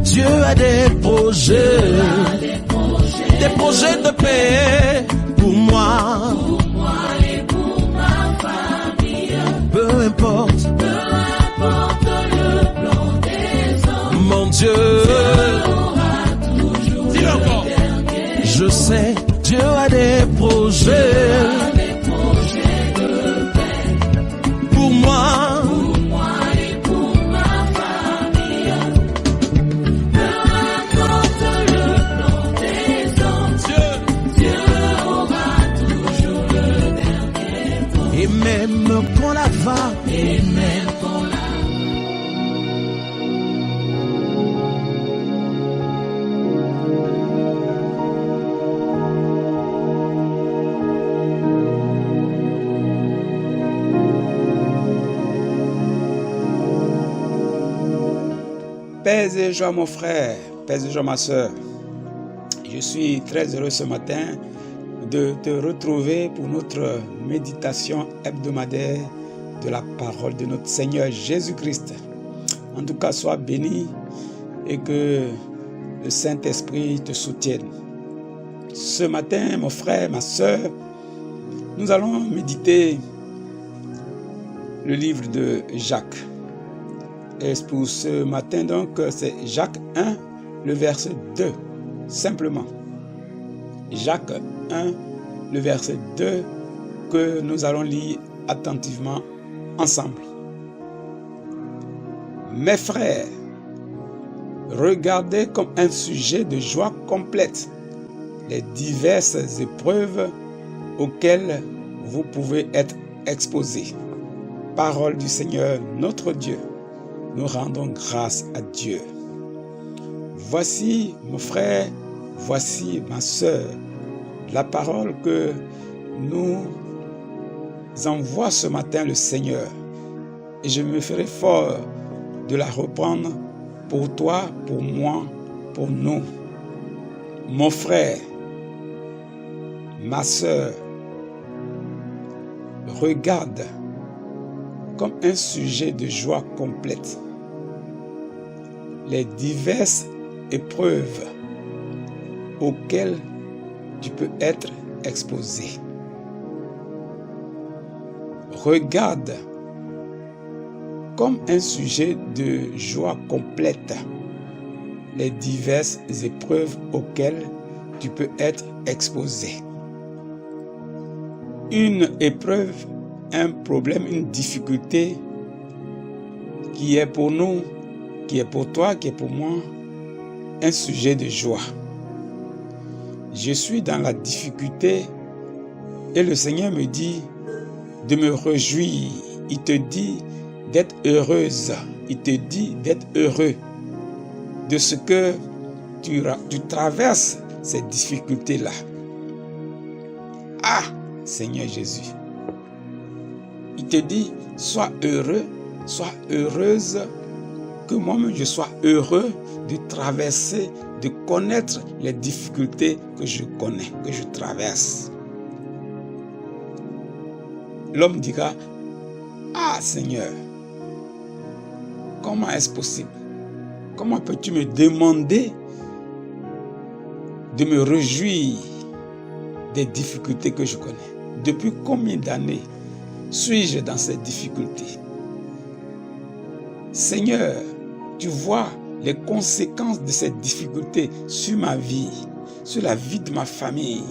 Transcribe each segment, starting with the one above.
Dieu a des projets de paix pour moi et pour ma famille. Peu importe le plan des hommes, mon Dieu aura toujours dis-le encore. le dernier. Je sais Dieu a des projets De paix pour moi pour moi et pour ma famille. Peu importe le plan des hommes, Dieu aura toujours le dernier mot. et même quand la va Et même quand la Paix et joie mon frère, paix et joie ma soeur. Je suis très heureux ce matin de te retrouver pour notre méditation hebdomadaire de la parole de notre Seigneur Jésus-Christ. En tout cas, sois béni et que le Saint-Esprit te soutienne. Ce matin, mon frère, ma soeur, nous allons méditer le livre de Jacques. Et pour ce matin, donc, c'est Jacques 1, le verset 2, simplement. Jacques 1, le verset 2, que nous allons lire attentivement ensemble. Mes frères, regardez comme un sujet de joie complète les diverses épreuves auxquelles vous pouvez être exposés. Parole du Seigneur notre Dieu. Nous rendons grâce à Dieu. Voici, mon frère, voici ma sœur, la parole que nous envoie ce matin le Seigneur. Et je me ferai fort de la reprendre pour toi, pour moi, pour nous. Mon frère, ma sœur, regarde comme un sujet de joie complète les diverses épreuves auxquelles tu peux être exposé. Regarde comme un sujet de joie complète les diverses épreuves auxquelles tu peux être exposé. Une épreuve, un problème, une difficulté qui est pour nous, qui est pour toi, qui est pour moi, un sujet de joie. Je suis dans la difficulté et le Seigneur me dit de me réjouir. Il te dit d'être heureuse. Il te dit d'être heureux de ce que tu traverses ces difficultés-là. Ah, Seigneur Jésus. Il te dit, sois heureux, sois heureuse, que moi-même je sois heureux de traverser, de connaître les difficultés que je connais, que je traverse. L'homme dira, ah Seigneur, comment est-ce possible? Comment peux-tu me demander de me réjouir des difficultés que je connais? Depuis combien d'années suis-je dans ces difficultés? Seigneur, tu vois les conséquences de ces difficultés sur ma vie, sur la vie de ma famille.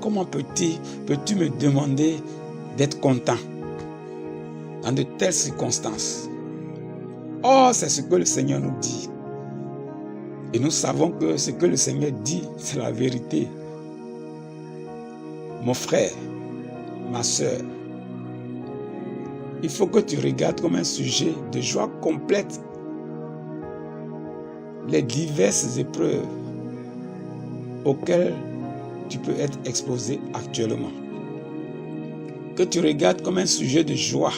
Comment peux-tu me demander d'être content dans de telles circonstances? Oh, c'est ce que le Seigneur nous dit. Et nous savons que ce que le Seigneur dit, c'est la vérité. Mon frère, ma soeur, il faut que tu regardes comme un sujet de joie complète les diverses épreuves auxquelles tu peux être exposé actuellement. Que tu regardes comme un sujet de joie,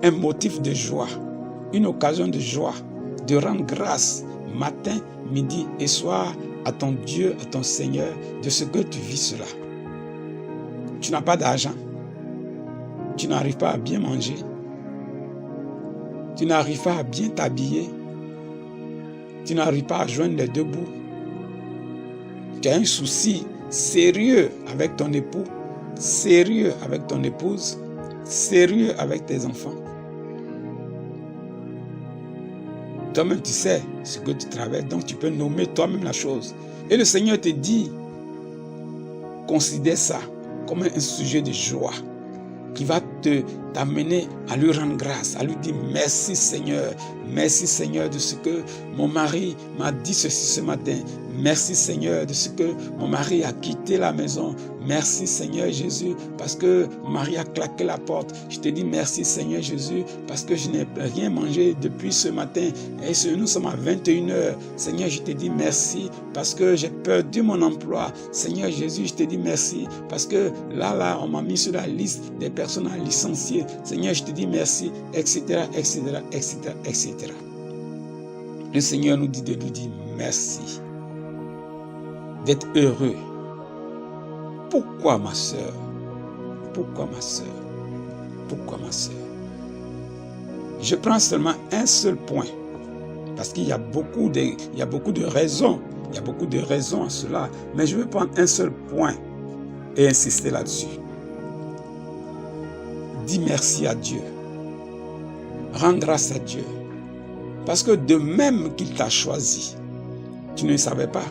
un motif de joie, une occasion de joie, de rendre grâce matin, midi et soir à ton Dieu, à ton Seigneur, de ce que tu vis cela. Tu n'as pas d'argent. Tu n'arrives pas à bien manger. Tu n'arrives pas à bien t'habiller. Tu n'arrives pas à joindre les deux bouts. Tu as un souci sérieux avec ton époux, sérieux avec ton épouse, sérieux avec tes enfants. Toi-même, tu sais ce que tu traverses, donc tu peux nommer toi-même la chose. Et le Seigneur te dit, considère ça comme un sujet de joie qui va t'amener à lui rendre grâce, à lui dire merci Seigneur de ce que mon mari m'a dit ceci ce matin. Merci Seigneur de ce que mon mari a quitté la maison. Merci Seigneur Jésus parce que mon mari a claqué la porte. Je te dis merci Seigneur Jésus parce que je n'ai rien mangé depuis ce matin. Et nous sommes à 21h. Seigneur, je te dis merci parce que j'ai perdu mon emploi. Seigneur Jésus, je te dis merci parce que là, on m'a mis sur la liste des personnes à licencier. Seigneur, je te dis merci, etc., etc., etc., etc. Le Seigneur nous dit de lui dire merci. D'être heureux. Pourquoi ma soeur? Pourquoi ma soeur? Pourquoi ma soeur? Je prends seulement un seul point. Parce qu'il y a beaucoup de raisons. Il y a beaucoup de raisons à cela. Mais je vais prendre un seul point et insister là-dessus. Dis merci à Dieu. Rends grâce à Dieu. Parce que de même qu'il t'a choisi, tu ne le savais pas.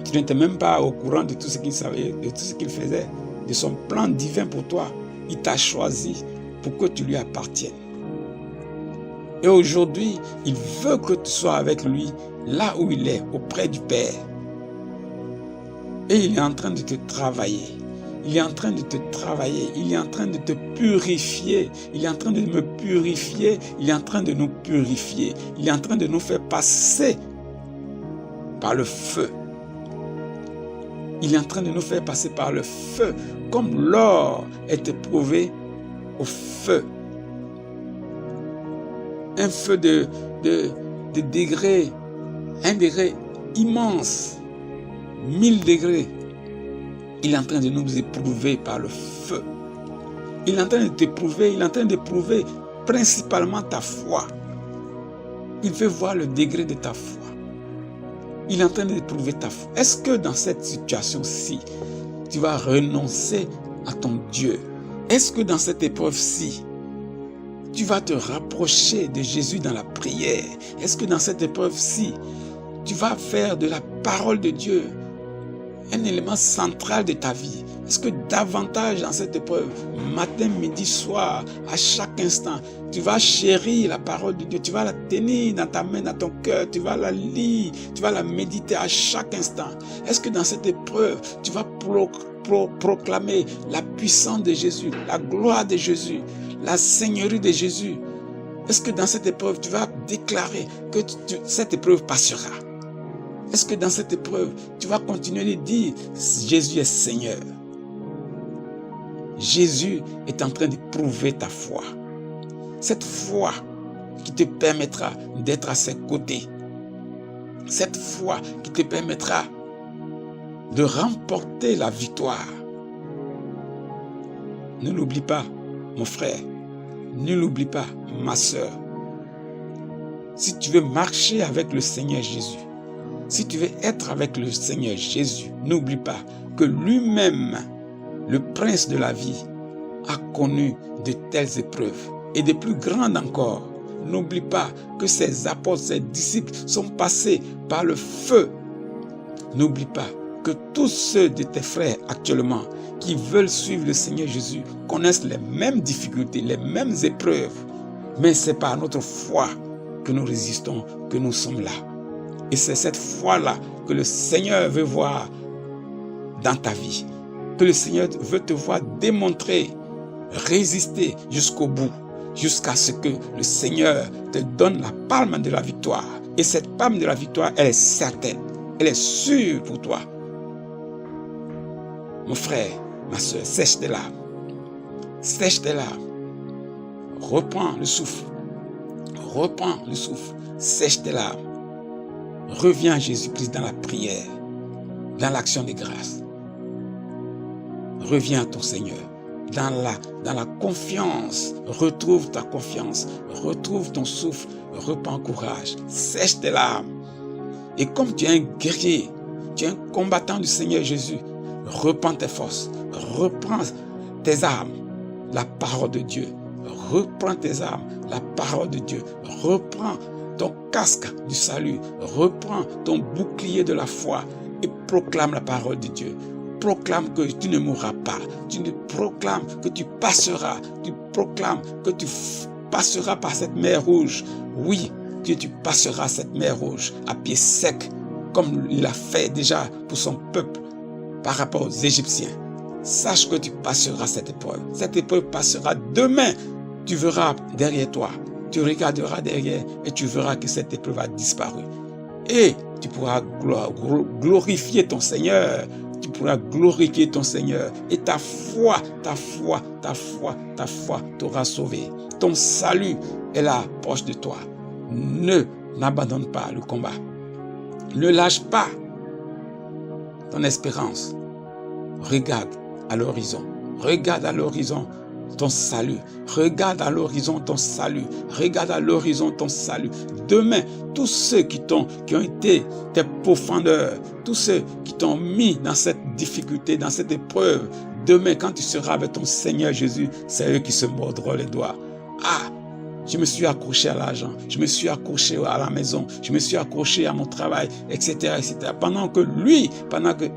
Tu n'étais même pas au courant de tout ce qu'il savait, de tout ce qu'il faisait, de son plan divin pour toi. Il t'a choisi pour que tu lui appartiennes. Et aujourd'hui, il veut que tu sois avec lui là où il est, auprès du Père. Et il est en train de te travailler. Il est en train de te travailler. Il est en train de te purifier. Il est en train de me purifier. Il est en train de nous purifier. Il est en train de nous faire passer par le feu. Il est en train de nous faire passer par le feu, comme l'or est éprouvé au feu. Un feu de degrés, un degré immense, 1000 degrés. Il est en train de nous éprouver par le feu. Il est en train de t'éprouver, il est en train d'éprouver principalement ta foi. Il veut voir le degré de ta foi. Il est en train d'éprouver ta foi. Est-ce que dans cette situation-ci, tu vas renoncer à ton Dieu? Est-ce que dans cette épreuve-ci, tu vas te rapprocher de Jésus dans la prière? Est-ce que dans cette épreuve-ci, tu vas faire de la parole de Dieu un élément central de ta vie? Est-ce que davantage dans cette épreuve, matin, midi, soir, à chaque instant, tu vas chérir la parole de Dieu, tu vas la tenir dans ta main, dans ton cœur, tu vas la lire, tu vas la méditer à chaque instant? Est-ce que dans cette épreuve, tu vas proclamer la puissance de Jésus, la gloire de Jésus, la seigneurie de Jésus? Est-ce que dans cette épreuve, tu vas déclarer que cette épreuve passera? Est-ce que dans cette épreuve, tu vas continuer de dire Jésus est Seigneur? Jésus est en train de prouver ta foi. Cette foi qui te permettra d'être à ses côtés. Cette foi qui te permettra de remporter la victoire. Ne l'oublie pas, mon frère. Ne l'oublie pas, ma soeur. Si tu veux marcher avec le Seigneur Jésus, si tu veux être avec le Seigneur Jésus, n'oublie pas que lui-même, le prince de la vie, a connu de telles épreuves et de plus grandes encore. N'oublie pas que ses apôtres, ses disciples sont passés par le feu. N'oublie pas que tous ceux de tes frères actuellement qui veulent suivre le Seigneur Jésus connaissent les mêmes difficultés, les mêmes épreuves. Mais c'est par notre foi que nous résistons, que nous sommes là. Et c'est cette foi-là que le Seigneur veut voir dans ta vie. Que le Seigneur veut te voir démontrer, résister jusqu'au bout, jusqu'à ce que le Seigneur te donne la palme de la victoire. Et cette palme de la victoire, elle est certaine, elle est sûre pour toi. Mon frère, ma soeur, sèche tes larmes. Sèche tes larmes. Reprends le souffle. Reprends le souffle. Sèche tes larmes. Reviens à Jésus-Christ dans la prière, dans l'action de grâce. Reviens à ton Seigneur, dans la confiance. Retrouve ta confiance, retrouve ton souffle, reprends courage, sèche tes larmes Et comme tu es un guerrier, tu es un combattant du Seigneur Jésus, reprends tes forces, reprends tes armes, la parole de Dieu. Reprends tes armes, la parole de Dieu. Reprends ton casque du salut. Reprends ton bouclier de la foi et proclame la parole de Dieu. Proclame que tu ne mourras pas. Tu proclames que tu passeras. Tu proclames que tu passeras par cette mer rouge. Oui, que tu passeras cette mer rouge à pied sec, comme il a fait déjà pour son peuple par rapport aux Égyptiens. Sache que tu passeras cette épreuve. Cette épreuve passera demain. Tu verras derrière toi. Tu regarderas derrière et tu verras que cette épreuve a disparu. Et tu pourras glorifier ton Seigneur. Tu pourras glorifier ton Seigneur. Et ta foi t'aura sauvé. Ton salut est là, proche de toi. N'abandonne pas le combat. Ne lâche pas ton espérance. Regarde à l'horizon. Regarde à l'horizon ton salut. Regarde à l'horizon ton salut. Regarde à l'horizon ton salut. Demain, tous ceux qui ont été tes profondeurs, tous ceux qui t'ont mis dans cette difficulté, dans cette épreuve, demain, quand tu seras avec ton Seigneur Jésus, c'est eux qui se mordront les doigts. Ah! Je me suis accroché à l'argent, je me suis accroché à la maison, je me suis accroché à mon travail, etc., etc. Pendant que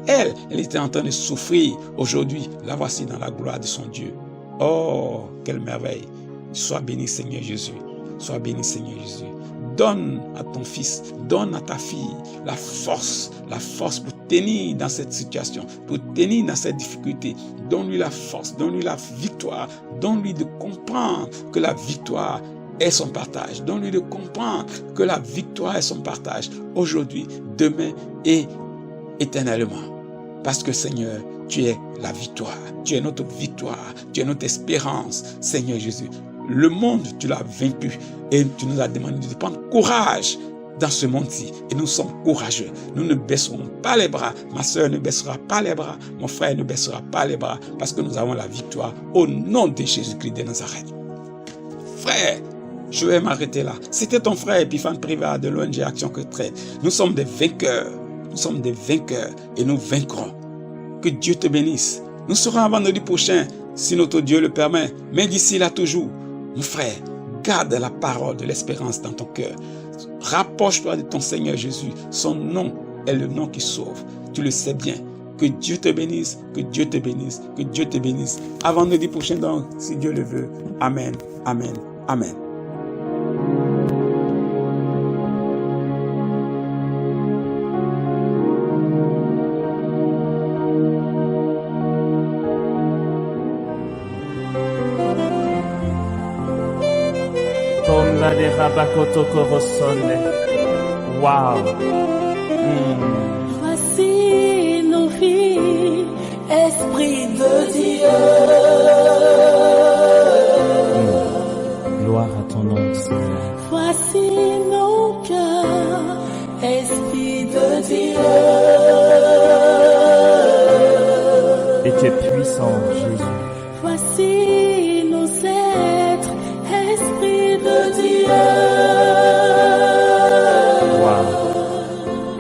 elle était en train de souffrir. Aujourd'hui, la voici dans la gloire de son Dieu. Oh, quelle merveille. Sois béni, Seigneur Jésus. Sois béni, Seigneur Jésus. Donne à ton fils, donne à ta fille la force pour tenir dans cette situation, pour tenir dans cette difficulté. Donne-lui la force, donne-lui la victoire, donne-lui de comprendre que la victoire est son partage. Donne-lui de comprendre que la victoire est son partage aujourd'hui, demain et éternellement. Parce que Seigneur, tu es la victoire, tu es notre victoire, tu es notre espérance, Seigneur Jésus. Le monde, tu l'as vaincu et tu nous as demandé de prendre courage dans ce monde-ci. Et nous sommes courageux. Nous ne baisserons pas les bras. Ma soeur ne baissera pas les bras. Mon frère ne baissera pas les bras parce que nous avons la victoire au nom de Jésus-Christ de Nazareth. Frère, je vais m'arrêter là. C'était ton frère Epiphane Privat de l'ONG Action Chrétienne. Nous sommes des vainqueurs. Nous sommes des vainqueurs et nous vaincrons. Que Dieu te bénisse. Nous serons à vendredi prochain si notre Dieu le permet. Mais d'ici là toujours, mon frère, garde la parole de l'espérance dans ton cœur. Rapproche-toi de ton Seigneur Jésus. Son nom est le nom qui sauve. Tu le sais bien. Que Dieu te bénisse, que Dieu te bénisse, que Dieu te bénisse. À vendredi prochain donc, si Dieu le veut. Amen, amen, amen. Wow. Voici nos vies, Esprit de Dieu. Gloire à ton nom, Seigneur. Voici nos cœurs, Esprit de Dieu. Et tu es puissant, Jésus. Voici